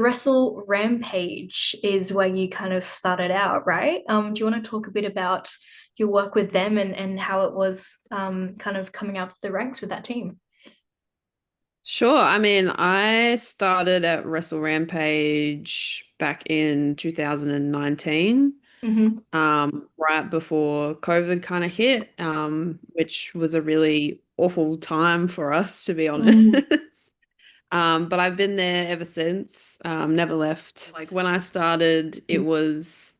Wrestle Rampage is where you kind of started out, right? Do you want to talk a bit about your work with them and how it was kind of coming up the ranks with that team? Sure. I mean, I started at Wrestle Rampage back in 2019, Hmm. right before COVID kind of hit, which was a really awful time for us, to be honest. Mm. But I've been there ever since, never left. Like when I started, it was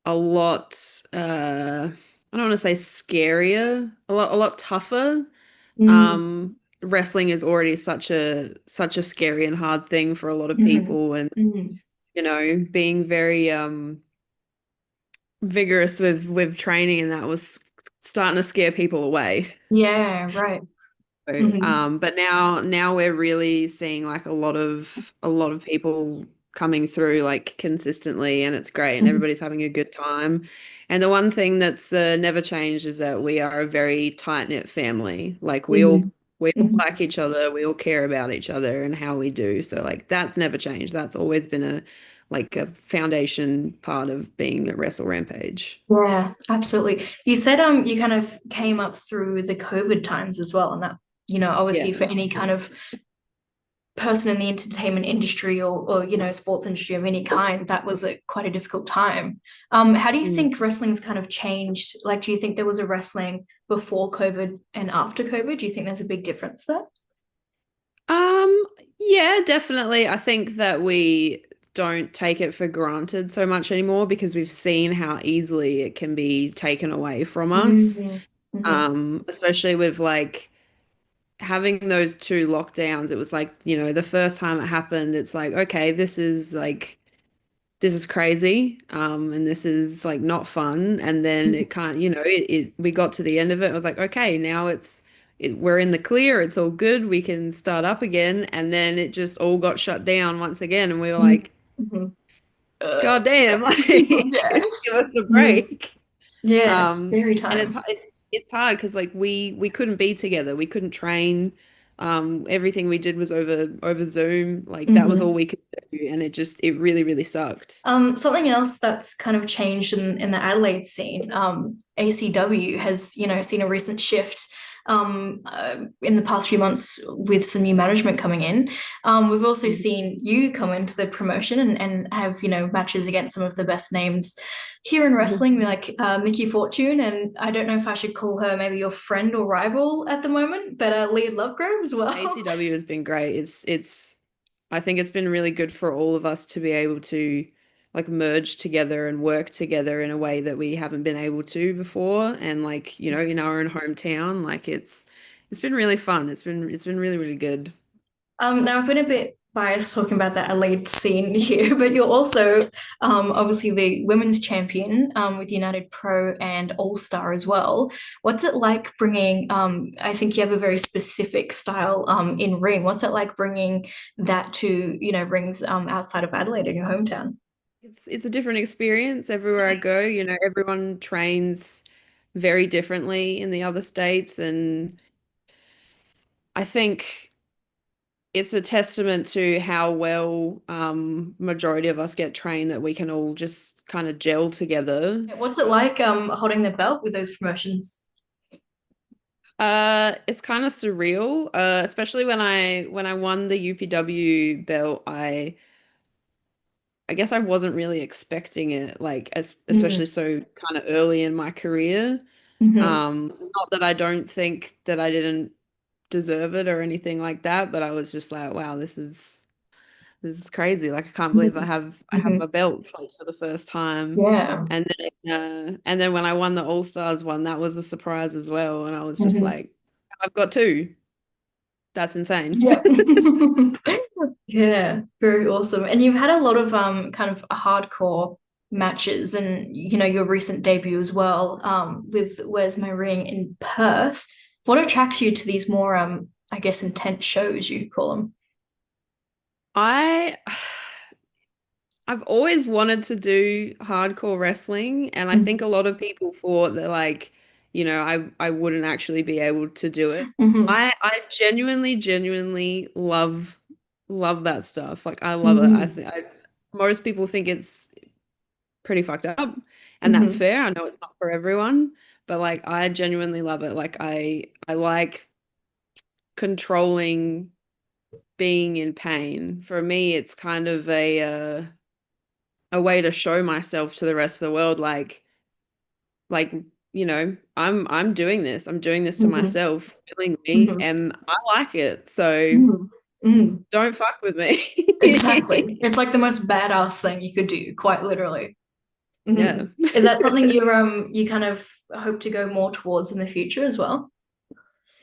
a lot, I don't want to say scarier, a lot tougher. Mm. Wrestling is already such a scary and hard thing for a lot of Hmm. people, and Hmm. being very vigorous with training, and that was starting to scare people away. Yeah, right. So, Hmm. but now we're really seeing like a lot of people coming through like consistently, and it's great, and Hmm. everybody's having a good time. And the one thing that's never changed is that we are a very tight-knit family. Like we all Hmm. we all Hmm. like each other, we all care about each other and how we do. So like that's never changed. That's always been a foundation part of being at Wrestle Rampage. Yeah, absolutely. You said you kind of came up through the COVID times as well, and that, obviously for Yeah. any kind of person in the entertainment industry or sports industry of any kind, that was quite a difficult time. How do you Mm. think wrestling's kind of changed? Like, do you think there was a wrestling before COVID and after COVID? Do you think there's a big difference there? Um, yeah, definitely. I think that we don't take it for granted so much anymore because we've seen how easily it can be taken away from us. Mm-hmm. Mm-hmm. Especially with like having those two lockdowns. It was like, the first time it happened, it's like, okay, this is crazy, and this is like not fun. And then it can't, we got to the end of it. I was like, okay, now we're in the clear. It's all good. We can start up again. And then it just all got shut down once again. And we were like, Mm-hmm. God damn, like, Yeah. give us a Mm. break. Yeah, Um, scary and times. it's hard because like we couldn't be together. We couldn't train. Everything we did was over Zoom. Like that was all Hmm. we could do, and it really really sucked. Something else that's kind of changed in the Adelaide scene, ACW has, seen a recent shift in the past few months with some new management coming in. We've also seen you come into the promotion and have, matches against some of the best names here in wrestling, like Mickey Fortune, and I don't know if I should call her maybe your friend or rival at the moment, but Leah Lovegrove as well. ACW has been great. I think it's been really good for all of us to be able to like merge together and work together in a way that we haven't been able to before. And like, in our own hometown, like it's been really fun. It's been really, really good. Now I've been a bit biased talking about that elite scene here, but you're also obviously the women's champion with United Pro and All Star as well. What's it like bringing? I think you have a very specific style in ring. What's it like bringing that to rings outside of Adelaide in your hometown? It's a different experience everywhere I go. Everyone trains very differently in the other states, and I think it's a testament to how well majority of us get trained that we can all just kind of gel together. What's it like holding the belt with those promotions? It's kind of surreal, especially when I won the UPW belt. I guess I wasn't really expecting it, like Mm-hmm. especially so kind of early in my career. Not that I don't think that I didn't deserve it or anything like that, but I was just like, wow, this is crazy. Like I can't believe I have Hmm. a belt like for the first time. Yeah. And then when I won the All Stars one, that was a surprise as well. And I was just Hmm. like, I've got two. That's insane. Yeah. Yeah, very awesome. And you've had a lot of kind of hardcore matches and your recent debut as well with Where's My Ring in Perth. What attracts you to these more I guess intense shows you call them? I I've always wanted to do hardcore wrestling, and I think a Hmm. lot of people thought that like, I wouldn't actually be able to do it. Hmm. I genuinely, genuinely love that stuff. Like I love it. I Mm-hmm. think most people think it's pretty fucked up, and that's Mm-hmm. fair. I know it's not for everyone, but like I genuinely love it. Like I like controlling being in pain. For me, it's kind of a way to show myself to the rest of the world, like I'm doing this. I'm doing this to Mm-hmm. myself willingly, Mm-hmm. and I like it. So Mm-hmm. Mm. don't fuck with Exactly. me. It's like the most badass thing you could do, quite literally. Yeah. Hmm. Is that something you kind of hope to go more towards in the future as well?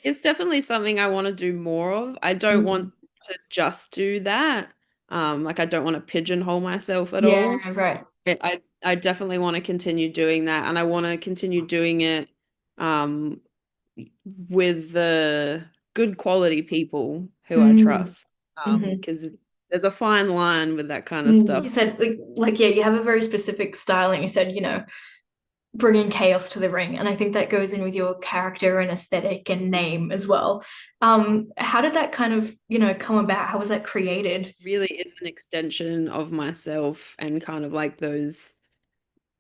It's definitely something I want to do more of. I don't Hmm. want to just do that. Like I don't want to pigeonhole myself at Yeah, all. right. I definitely want to continue doing that, and I want to continue doing it um with the good quality people who I Mm. trust. Hmm. Because there's a fine line with that kind of Mm. You stuff. said like yeah, you have a very specific style, and you said bringing chaos to the ring, and I think that goes in with your character and aesthetic and name as well. How did that kind of come about? How was that created? Really is an extension of myself and kind of like those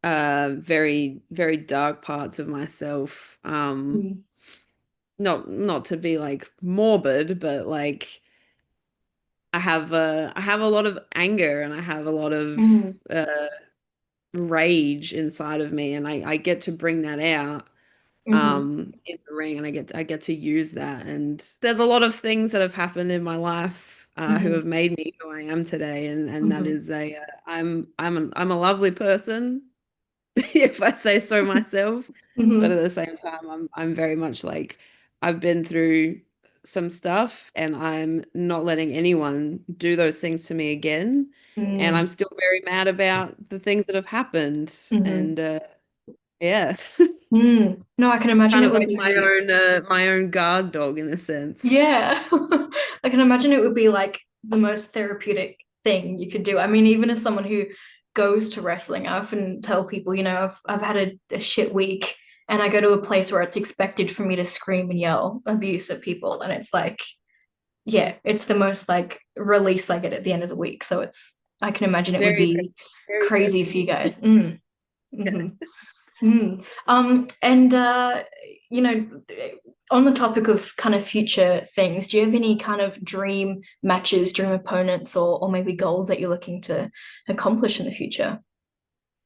very very dark parts of myself. Mm. Not to be like morbid, but like I have a lot of anger and I have a lot of Mm. rage inside of me, and I get to bring that out Hmm. in the ring, and I get to use that. And there's a lot of things that have happened in my life who Hmm. have made me who I am today, and that Hmm. is I'm a lovely person if I say so myself. But Hmm. at the same time, I'm very much like I've been through some stuff, and I'm not letting anyone do those things to me again. And I'm Mm. still very mad about the things that have happened. Hmm. And yeah, Mm. No, I can imagine kind it of would like be. my own guard dog in a sense. Yeah. I can imagine it would be like the most therapeutic thing you could do. I mean, even as someone who goes to wrestling, I often tell people, I've had a shit week, and I go to a place where it's expected for me to scream and yell abuse at people. And it's like, yeah, it's the most like release I get at the end of the week. So I can imagine it would Very, be very crazy for you therapeutic. guys. Mm. Hmm. Mm. And you know, on the topic of kind of future things, do you have any kind of dream matches, dream opponents, or maybe goals that you're looking to accomplish in the future?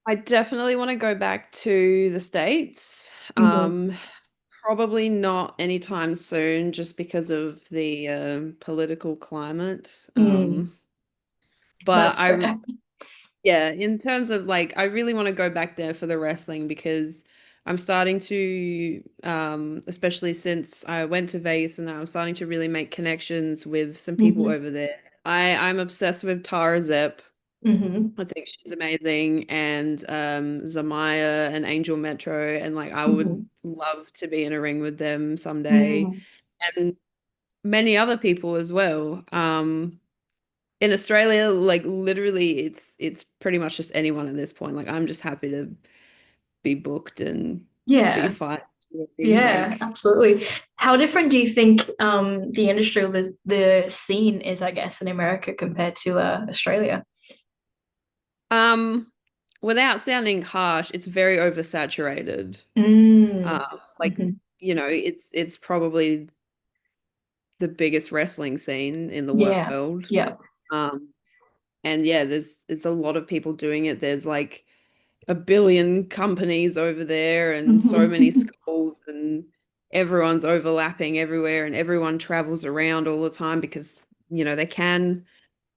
I definitely want to go back to the States. Hmm. Probably not anytime soon, just because of the political climate. Mm. But That's fair. yeah, in terms of like, I really want to go back there for the wrestling because I'm starting to, especially since I went to Vegas and now I'm starting to really make connections with some people Hmm. over there. I'm obsessed with Tara Zepp. Hmm. I think she's amazing, and Zamaya and Angel Metro, and like I would Hmm. love to be in a ring with them someday, Mm. and many other people as well. In Australia, like literally, it's pretty much just anyone at this point. Like I'm just happy to be booked and be Yeah, fighting. yeah, Like, absolutely. How different do you think the industry or the scene is, I guess, in America compared to Australia? um, without sounding harsh, it's very oversaturated. Mm. Like Hmm. it's probably the biggest wrestling scene in the Yeah, world. yeah. Um, and yeah, there's a lot of people doing it. There's like a billion companies over there and so many Hmm. schools and everyone's overlapping everywhere and everyone travels around all the time because they can.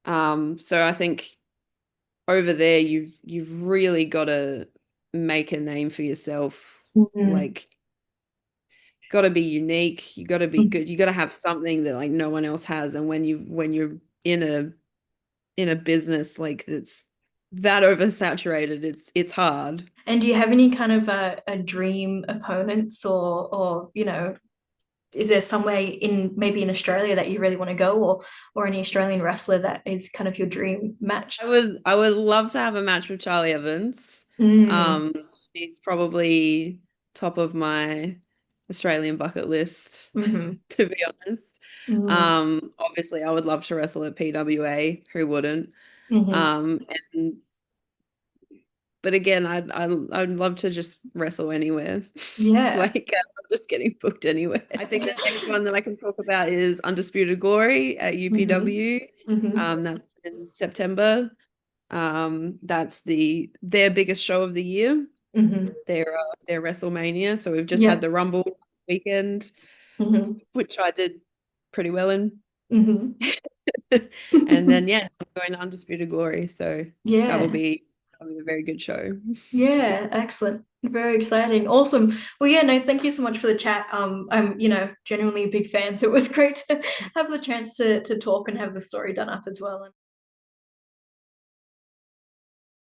So I think over there you've really got to make a name for yourself. Hmm. Like got to be unique. You got to be good. You got to have something that like no one else has. And when you're in a business like that's that oversaturated, it's hard. And do you have any kind of a dream opponents, or is there somewhere in maybe in Australia that you really want to go, or any Australian wrestler that is kind of your dream match? I would love to have a match with Charlie Evans. Mm. Um, she's probably top of my Australian bucket list, Hmm. to be honest. Hmm. Obviously, I would love to wrestle at PWA. Who wouldn't? Hmm. Um, and but again, I'd love to just wrestle anywhere. Yeah. Like just getting booked anywhere. I think the next one that I can talk about is Undisputed Glory at Hmm. UPW. Hmm. That's in September. That's their biggest show of the year. Hmm. Their WrestleMania. So we've just had Yeah. the Rumble this weekend, Hmm. which I did pretty well in. Hmm. And then yeah, I'm going to Undisputed Glory. So Yeah. that'll be a very good show. Yeah, excellent. Very exciting. Awesome. Well, yeah, no, thank you so much for the chat. I'm, genuinely a big fan, so it was great to have the chance to talk and have the story done up as well.